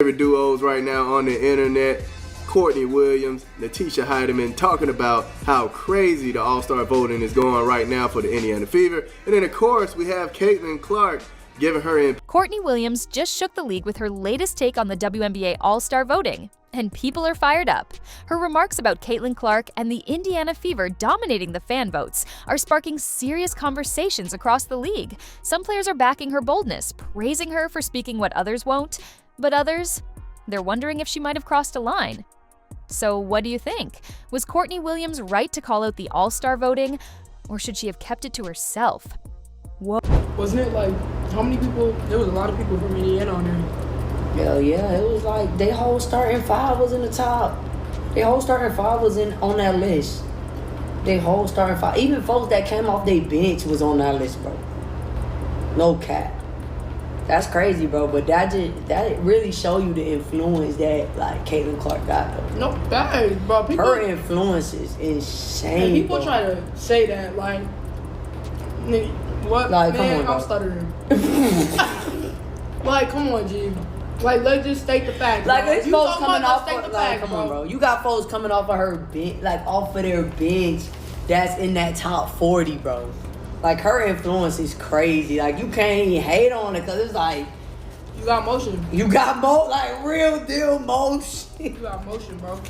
Favorite duos right now on the internet, Courtney Williams, Natisha Hiedeman, talking about how crazy the All-Star voting is going right now for the Indiana Fever. And then of course we have Caitlin Clark giving her in. Courtney Williams just shook the league with her latest take on the WNBA All-Star voting, and people are fired up. Her remarks about Caitlin Clark and the Indiana Fever dominating the fan votes are sparking serious conversations across the league. Some players are backing her boldness, praising her for speaking what others won't. But others, they're wondering if she might have crossed a line. So what do you think? Was Courtney Williams right to call out the All-Star voting, or should she have kept it to herself? Whoa. Wasn't it like, how many people? There was a lot of people from Indiana on there. Hell yeah, it was like their whole starting five was in the top. Their whole starting five was on that list. Their whole starting five, even folks that came off their bench was on that list, bro. No cap. That's crazy, bro, but that really show you the influence that, like, Caitlin Clark got, though. No, that, bro. People, her influence is insane, and people bro. try to say that, like, nigga, what? Like, man, come on, I'm stuttering. Like, come on, G. Like, let's just state the facts. Like, bro. these You folks talking coming about, off, let's state the like, facts, come on, bro. You got folks coming off of her bench, like, off of their bench that's in that top 40, bro. Like, her influence is crazy. Like, you can't even hate on it, because it's like, You got motion. you got like, real deal motion. You got motion, bro.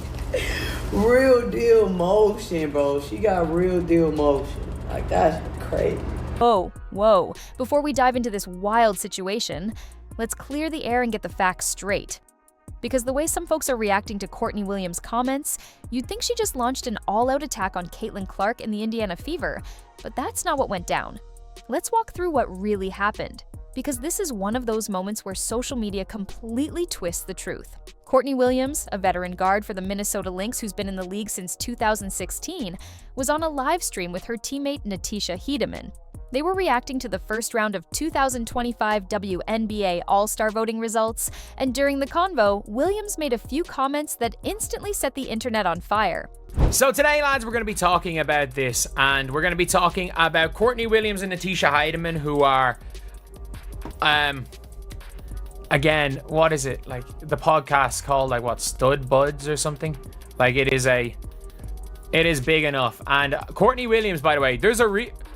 Real deal motion, bro. She got real deal motion. Like, that's crazy. Whoa. Before we dive into this wild situation, let's clear the air and get the facts straight. Because the way some folks are reacting to Courtney Williams' comments, you'd think she just launched an all-out attack on Caitlin Clark and the Indiana Fever, but that's not what went down. Let's walk through what really happened, because this is one of those moments where social media completely twists the truth. Courtney Williams, a veteran guard for the Minnesota Lynx who's been in the league since 2016, was on a live stream with her teammate Natisha Hiedeman. They were reacting to the first round of 2025 WNBA All-Star voting results, and during the convo, Williams made a few comments that instantly set the internet on fire. So today, lads, we're going to be talking about this, and we're going to be talking about Courtney Williams and Natisha Hiedeman, who are, again, what is it? Like, the podcast called, like, what, Stud Buds or something? Like, it is big enough. And Courtney Williams, by the way,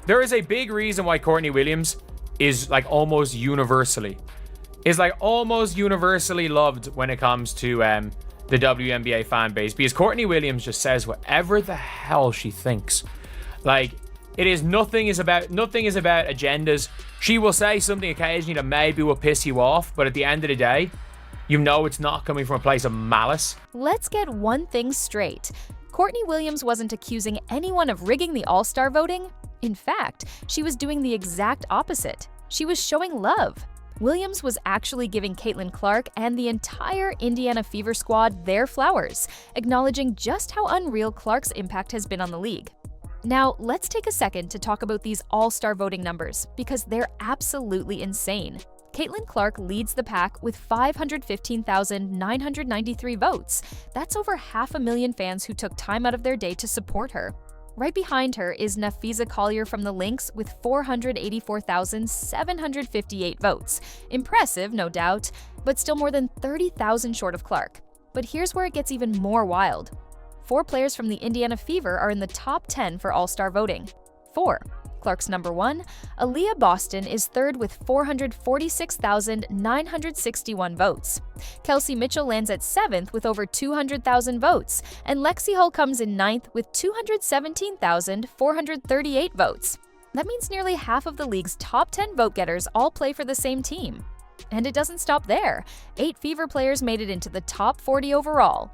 there is a big reason why Courtney Williams is like almost universally loved when it comes to the WNBA fan base, because Courtney Williams just says whatever the hell she thinks. Like, nothing is about agendas. She will say something occasionally that maybe will piss you off, but at the end of the day, you know it's not coming from a place of malice. Let's get one thing straight. Courtney Williams wasn't accusing anyone of rigging the All-Star voting. In fact, she was doing the exact opposite. She was showing love. Williams was actually giving Caitlin Clark and the entire Indiana Fever squad their flowers, acknowledging just how unreal Clark's impact has been on the league. Now, let's take a second to talk about these All-Star voting numbers, because they're absolutely insane. Caitlin Clark leads the pack with 515,993 votes. That's over 500,000 fans who took time out of their day to support her. Right behind her is Napheesa Collier from the Lynx with 484,758 votes. Impressive, no doubt, but still more than 30,000 short of Clark. But here's where it gets even more wild. 4 players from the Indiana Fever are in the top 10 for All-Star voting. 4. Clark's number 1, Aaliyah Boston, is third with 446,961 votes. Kelsey Mitchell lands at 7th with over 200,000 votes, and Lexi Hull comes in 9th with 217,438 votes. That means nearly half of the league's top 10 vote-getters all play for the same team. And it doesn't stop there. 8 Fever players made it into the top 40 overall.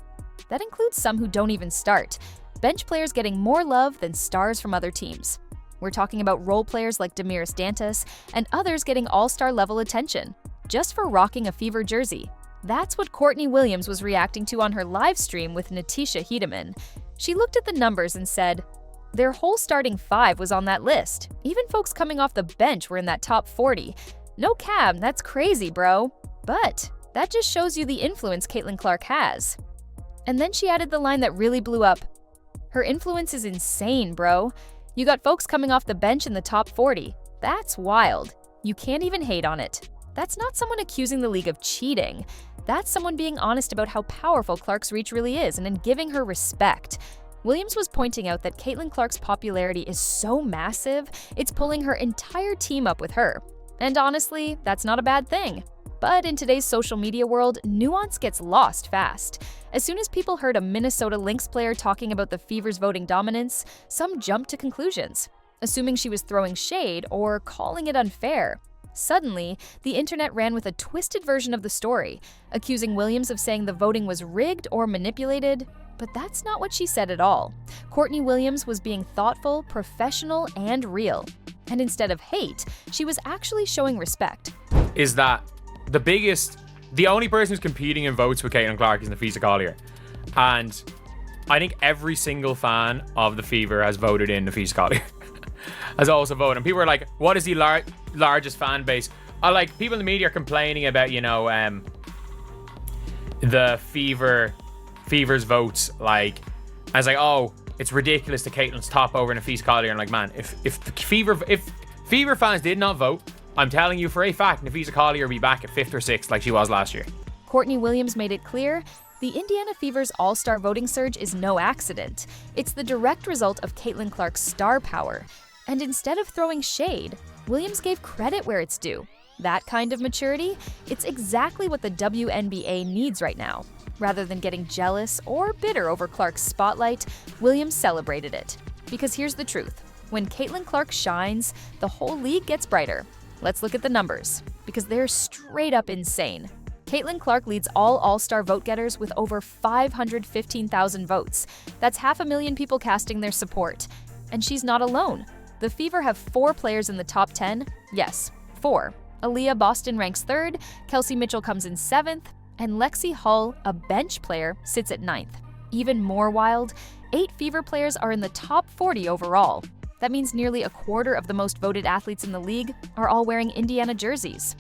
That includes some who don't even start. Bench players getting more love than stars from other teams. We're talking about role players like Damiris Dantas and others getting all-star level attention, just for rocking a Fever jersey. That's what Courtney Williams was reacting to on her live stream with Natisha Hiedeman. She looked at the numbers and said, their whole starting 5 was on that list. Even folks coming off the bench were in that top 40. No cab, that's crazy, bro. But that just shows you the influence Caitlin Clark has. And then she added the line that really blew up. Her influence is insane, bro. You got folks coming off the bench in the top 40. That's wild. You can't even hate on it. That's not someone accusing the league of cheating. That's someone being honest about how powerful Clark's reach really is and in giving her respect. Williams was pointing out that Caitlin Clark's popularity is so massive, it's pulling her entire team up with her. And honestly, that's not a bad thing. But in today's social media world, nuance gets lost fast. As soon as people heard a Minnesota Lynx player talking about the Fever's voting dominance, some jumped to conclusions, assuming she was throwing shade or calling it unfair. Suddenly, the internet ran with a twisted version of the story, accusing Williams of saying the voting was rigged or manipulated. But that's not what she said at all. Courtney Williams was being thoughtful, professional, and real. And instead of hate, she was actually showing respect. Is that the only person who's competing in votes with Caitlin Clark is Nafisa Collier. And I think every single fan of the Fever has voted in Nafisa Collier. Has also voted. And people are like, what is the largest fan base? Like, people in the media are complaining about, the Fever's votes. Like, I was like, oh, it's ridiculous that Caitlin's top over Nafisa Collier. And like, man, if Fever fans did not vote, I'm telling you for a fact, Nafisa Collier will be back at 5th or 6th like she was last year. Courtney Williams made it clear, the Indiana Fever's all-star voting surge is no accident. It's the direct result of Caitlin Clark's star power. And instead of throwing shade, Williams gave credit where it's due. That kind of maturity, it's exactly what the WNBA needs right now. Rather than getting jealous or bitter over Clark's spotlight, Williams celebrated it. Because here's the truth. When Caitlin Clark shines, the whole league gets brighter. Let's look at the numbers, because they're straight up insane. Caitlin Clark leads all All-Star vote-getters with over 515,000 votes. That's 500,000 people casting their support. And she's not alone. The Fever have 4 players in the top 10. Yes, 4. Aaliyah Boston ranks 3rd, Kelsey Mitchell comes in 7th, and Lexi Hull, a bench player, sits at 9th. Even more wild, 8 Fever players are in the top 40 overall. That means nearly a quarter of the most voted athletes in the league are all wearing Indiana jerseys.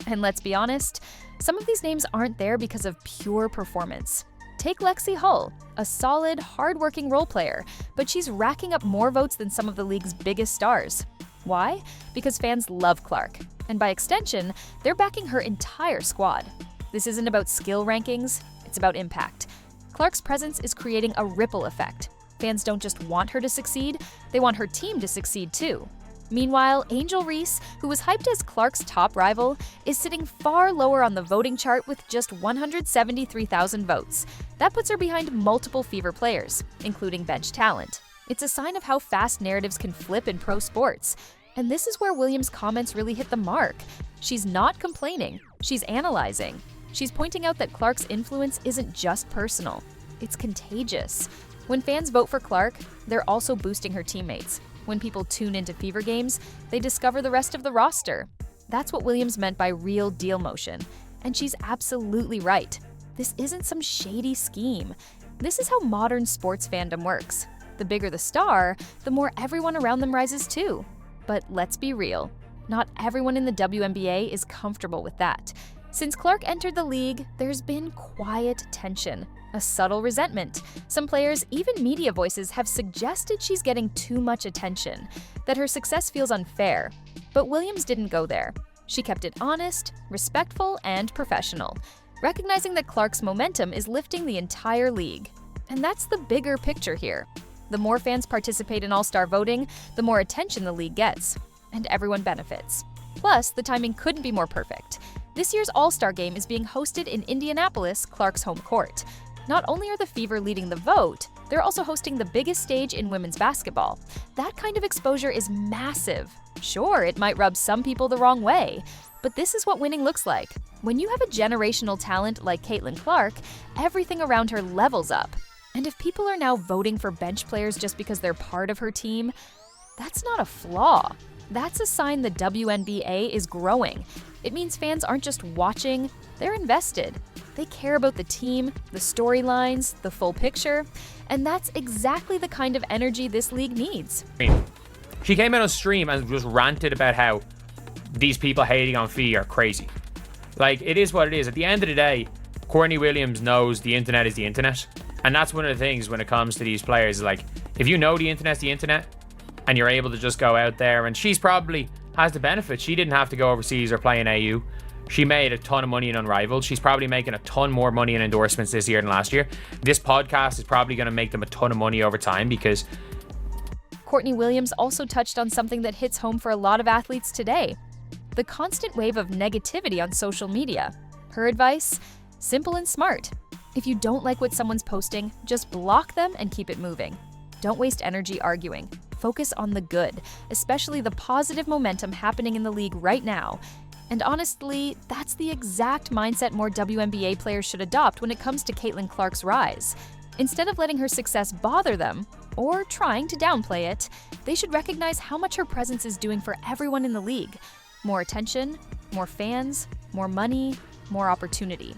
And let's be honest, some of these names aren't there because of pure performance. Take Lexi Hull, a solid, hard-working role player, but she's racking up more votes than some of the league's biggest stars. Why? Because fans love Clark, and by extension, they're backing her entire squad. This isn't about skill rankings, it's about impact. Clark's presence is creating a ripple effect. Fans don't just want her to succeed, they want her team to succeed too. Meanwhile, Angel Reese, who was hyped as Clark's top rival, is sitting far lower on the voting chart with just 173,000 votes. That puts her behind multiple Fever players, including bench talent. It's a sign of how fast narratives can flip in pro sports. And this is where Williams' comments really hit the mark. She's not complaining, she's analyzing. She's pointing out that Clark's influence isn't just personal, it's contagious. When fans vote for Clark, they're also boosting her teammates. When people tune into Fever games, they discover the rest of the roster. That's what Williams meant by real deal motion. And she's absolutely right. This isn't some shady scheme. This is how modern sports fandom works. The bigger the star, the more everyone around them rises too. But let's be real. Not everyone in the WNBA is comfortable with that. Since Clark entered the league, there's been quiet tension, a subtle resentment. Some players, even media voices, have suggested she's getting too much attention, that her success feels unfair. But Williams didn't go there. She kept it honest, respectful, and professional, recognizing that Clark's momentum is lifting the entire league. And that's the bigger picture here. The more fans participate in All-Star voting, the more attention the league gets, and everyone benefits. Plus, the timing couldn't be more perfect. This year's All-Star game is being hosted in Indianapolis, Clark's home court. Not only are the Fever leading the vote, they're also hosting the biggest stage in women's basketball. That kind of exposure is massive. Sure, it might rub some people the wrong way, but this is what winning looks like. When you have a generational talent like Caitlin Clark, everything around her levels up. And if people are now voting for bench players just because they're part of her team, that's not a flaw. That's a sign the WNBA is growing. It means fans aren't just watching, they're invested. They care about the team, the storylines, the full picture, and that's exactly the kind of energy this league needs. She came out on stream and just ranted about how these people hating on Fee are crazy. Like, it is what it is. At the end of the day, Courtney Williams knows the internet is the internet. And that's one of the things when it comes to these players. Like, if you know the internet's the internet, and you're able to just go out there, and she's probably, has the benefit. She didn't have to go overseas or play in AU. She made a ton of money in Unrivaled. She's probably making a ton more money in endorsements this year than last year. This podcast is probably going to make them a ton of money over time because... Courtney Williams also touched on something that hits home for a lot of athletes today: the constant wave of negativity on social media. Her advice? Simple and smart. If you don't like what someone's posting, just block them and keep it moving. Don't waste energy arguing. Focus on the good, especially the positive momentum happening in the league right now. And honestly, that's the exact mindset more WNBA players should adopt when it comes to Caitlin Clark's rise. Instead of letting her success bother them, or trying to downplay it, they should recognize how much her presence is doing for everyone in the league. More attention, more fans, more money, more opportunity.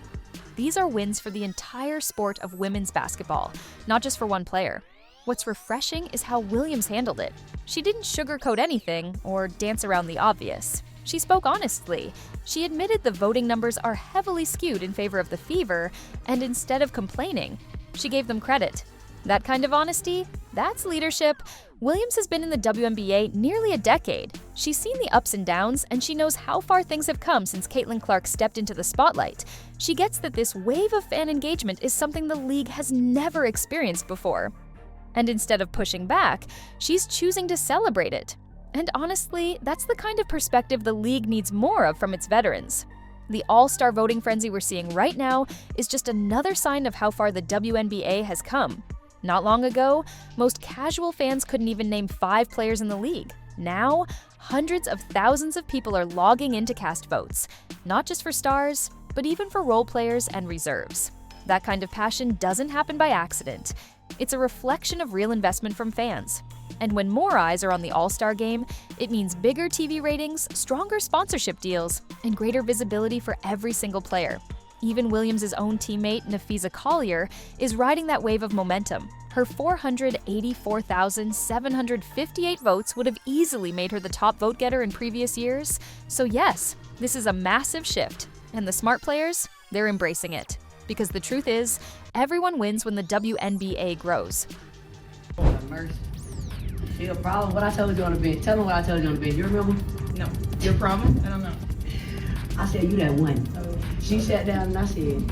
These are wins for the entire sport of women's basketball, not just for one player. What's refreshing is how Williams handled it. She didn't sugarcoat anything or dance around the obvious. She spoke honestly. She admitted the voting numbers are heavily skewed in favor of the Fever, and instead of complaining, she gave them credit. That kind of honesty, that's leadership. Williams has been in the WNBA nearly a decade. She's seen the ups and downs, and she knows how far things have come since Caitlin Clark stepped into the spotlight. She gets that this wave of fan engagement is something the league has never experienced before. And instead of pushing back, she's choosing to celebrate it. And honestly, that's the kind of perspective the league needs more of from its veterans. The all-star voting frenzy we're seeing right now is just another sign of how far the WNBA has come. Not long ago, most casual fans couldn't even name 5 players in the league. Now, hundreds of thousands of people are logging in to cast votes, not just for stars, but even for role players and reserves. That kind of passion doesn't happen by accident. It's a reflection of real investment from fans. And when more eyes are on the All-Star game, it means bigger TV ratings, stronger sponsorship deals, and greater visibility for every single player. Even Williams' own teammate, Nafisa Collier, is riding that wave of momentum. Her 484,758 votes would have easily made her the top vote getter in previous years. So yes, this is a massive shift. And the smart players, they're embracing it. Because the truth is, everyone wins when the WNBA grows. Mercy. Your problem? What I told you on the bench. Tell them what I told you on the bench. You remember? No. Your problem? I don't know. I said, you that one. She sat down and I said,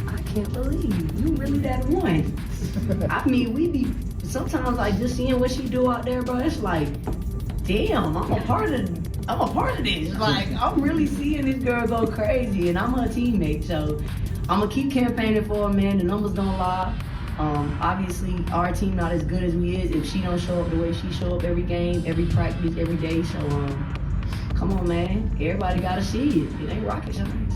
I can't believe you really that one. I mean, we be sometimes like just seeing what she do out there, bro. It's like, damn, I'm a part of this. Like, I'm really seeing this girl go crazy, and I'm her teammate. So I'm gonna keep campaigning for her, man. The numbers don't lie. Obviously, our team not as good as we is if she don't show up the way she show up every game, every practice, every day. So come on, man. Everybody gotta see it. It ain't rocket science.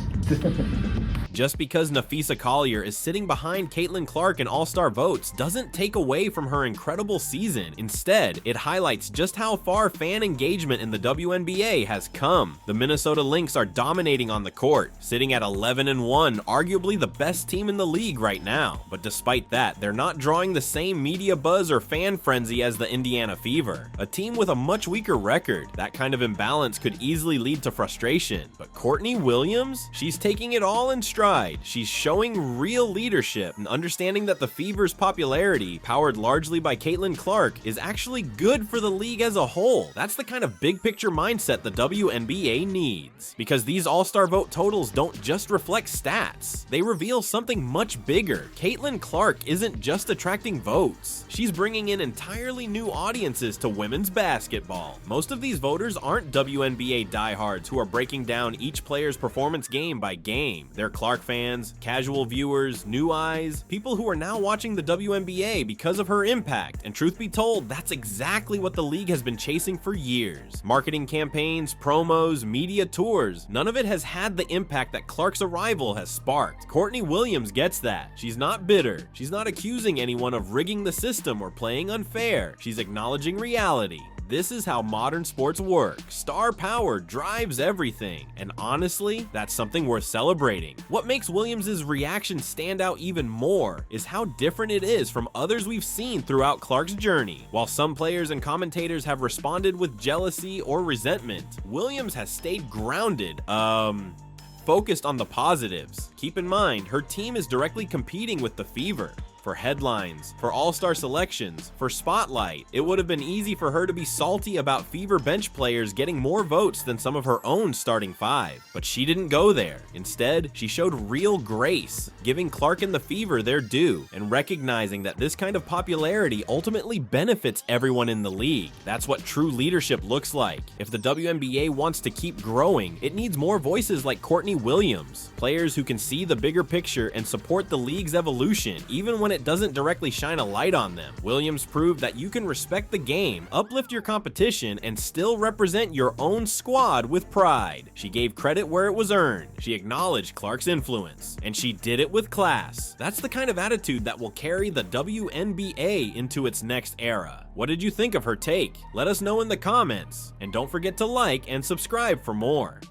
Just because Nafisa Collier is sitting behind Caitlin Clark in All-Star votes doesn't take away from her incredible season. Instead, it highlights just how far fan engagement in the WNBA has come. The Minnesota Lynx are dominating on the court, sitting at 11-1, arguably the best team in the league right now. But despite that, they're not drawing the same media buzz or fan frenzy as the Indiana Fever, a team with a much weaker record. That kind of imbalance could easily lead to frustration. But Courtney Williams? She's taking it all in stride. She's showing real leadership and understanding that the Fever's popularity, powered largely by Caitlin Clark, is actually good for the league as a whole. That's the kind of big picture mindset the WNBA needs. Because these all-star vote totals don't just reflect stats. They reveal something much bigger. Caitlin Clark isn't just attracting votes. She's bringing in entirely new audiences to women's basketball. Most of these voters aren't WNBA diehards who are breaking down each player's performance game by game. They're Clark fans, casual viewers, new eyes, people who are now watching the WNBA because of her impact. And truth be told, that's exactly what the league has been chasing for years. Marketing campaigns, promos, media tours, none of it has had the impact that Clark's arrival has sparked. Courtney Williams gets that. She's not bitter. She's not accusing anyone of rigging the system or playing unfair. She's acknowledging reality. This is how modern sports work. Star power drives everything. And honestly, that's something worth celebrating. What makes Williams' reaction stand out even more is how different it is from others we've seen throughout Clark's journey. While some players and commentators have responded with jealousy or resentment, Williams has stayed grounded, focused on the positives. Keep in mind, her team is directly competing with the Fever for headlines, for all-star selections, for spotlight. It would have been easy for her to be salty about Fever bench players getting more votes than some of her own starting five, but she didn't go there. Instead, she showed real grace, giving Clark and the Fever their due, and recognizing that this kind of popularity ultimately benefits everyone in the league. That's what true leadership looks like. If the WNBA wants to keep growing, it needs more voices like Courtney Williams, players who can see the bigger picture and support the league's evolution, even when it doesn't directly shine a light on them. Williams proved that you can respect the game, uplift your competition, and still represent your own squad with pride. She gave credit where it was earned. She acknowledged Clark's influence, and she did it with class. That's the kind of attitude that will carry the WNBA into its next era. What did you think of her take? Let us know in the comments, and don't forget to like and subscribe for more.